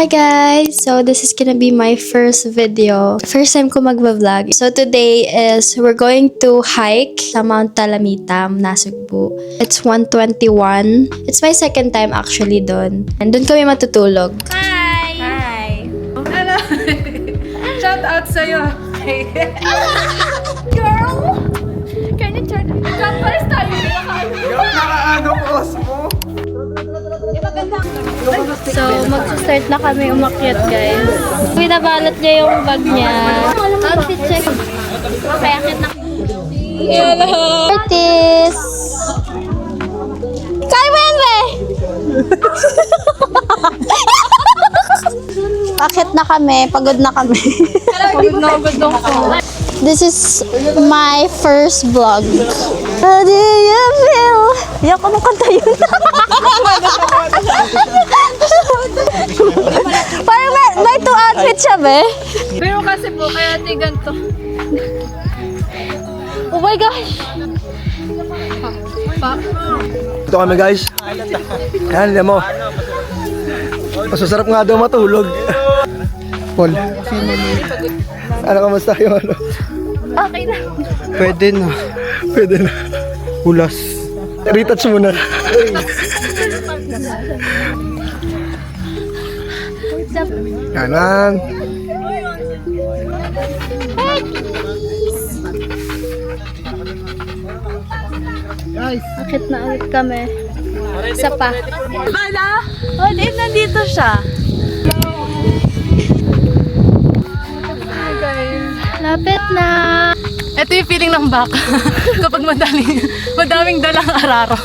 Hi guys! So this is gonna be my first video. First time ko magva-vlog. So today is we're going to hike sa Mount Talamitam, Nasugbu. It's 1:21. It's my second time actually doon. And doon kami matutulog. Hi! Hi! Ano? Shout out sa'yo. Girl! Can you turn? Nag-first tayo. Nakaano post mo? So mag-start na kami umakyat guys. Binabalot niya yung bag niya. Outfit check. Okay, akit na. Hello! Artist! Carmen be! Akit na kami. Pagod na kami. Pagod na ako. This is my first vlog. How do you feel? Iyak ko nung kanta yun. Parang may two outfits siya, be. Pero kasi po, kaya di ganito. Oh my gosh! Ito kami guys. Yan, alam mo. Masasarap nga daw matulog. Paul. Ano, kamusta yung ano? Okay na. Pwede na. Pwede na. Hulas. Retouch muna. Kanan. Akit na ulit kami. Isa pa. Bala! Oh, di, nandito siya. Lapit na. Ito yung feeling ng baka. Kapag madaming dalang araro.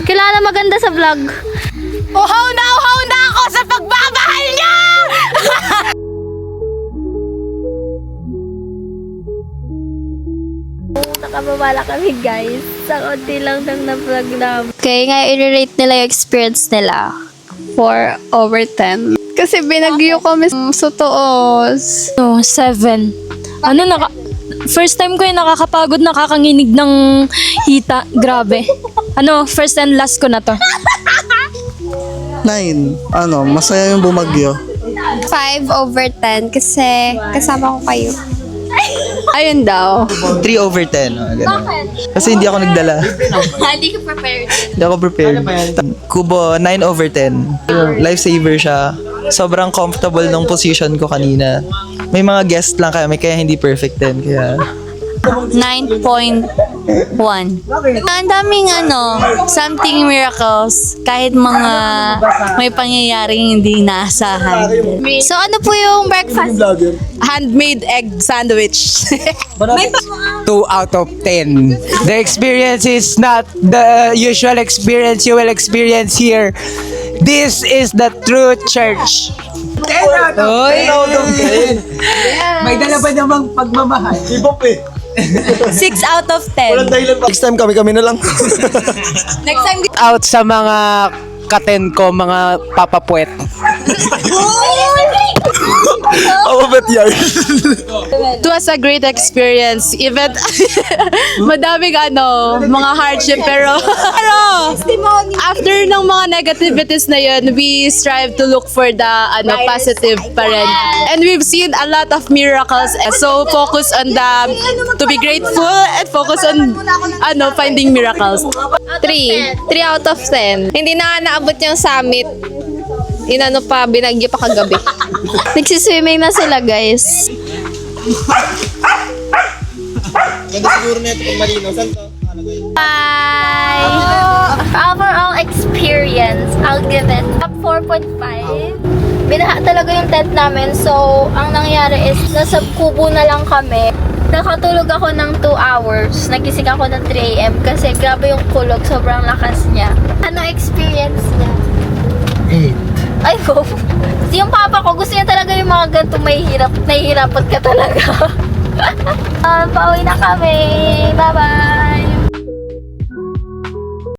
Kilala maganda sa vlog. Uhaw na ako sa pagmamahal niya! Nakababala kami guys. Sa konti lang nang na-vlog namin. Okay, ngayon i-rate nila yung experience nila. 4/10. Kasi binagyo kami sa Tuos. 7. First time ko yung nakakapagod, nakakanginig ng hita. Grabe. First and last ko na to. 9. Masaya yung bumagyo. 5/10 kasi kasama ko kayo. Ayun daw. 3/10. Ganun. Kasi hindi ako nagdala. Hindi ka prepared. Hindi ako prepared. Kubo, 9/10. Lifesaver siya. Sobrang comfortable nung position ko kanina. May mga guest lang kaya hindi perfect din. Kaya 9.1. Ang daming something miracles. Kahit mga may pangyayaring hindi naasahan. So ano po yung breakfast? Handmade egg sandwich. 2 out of 10. The experience is not the usual experience you will experience here. This is the true church. 10 out of 10. May dala ba namang pagmamahal? Ibop eh. 6 out of 10. Next time kami na lang. Next time, Out sa mga katen ko, mga papapuet. Ako bet yan. It was a great experience. Even madaming mga hardship pero after ng mga negativities na yun, we strive to look for the positive pa rin. And we've seen a lot of miracles. So focus on to be grateful and focus on finding miracles. 3 out of 10. Hindi na naabot yung summit. Binagyo pa kagabi. Nagsiswimming na sila guys. ganda siguro na ito pag malino. Saan to? Bye! Overall experience, I'll give it a 4.5. Binaha talaga yung tent namin. So, ang nangyari is, nasa kubo na lang kami. Nakatulog ako ng 2 hours. Nagising ako ng 3 AM kasi grabe yung kulog. Sobrang lakas niya. Ano experience niya? 8. Ay, go. Yung papa ko, gusto niya talaga yung mga ganitong mahihirapan ka talaga. Pauwi na kami. Bye-bye.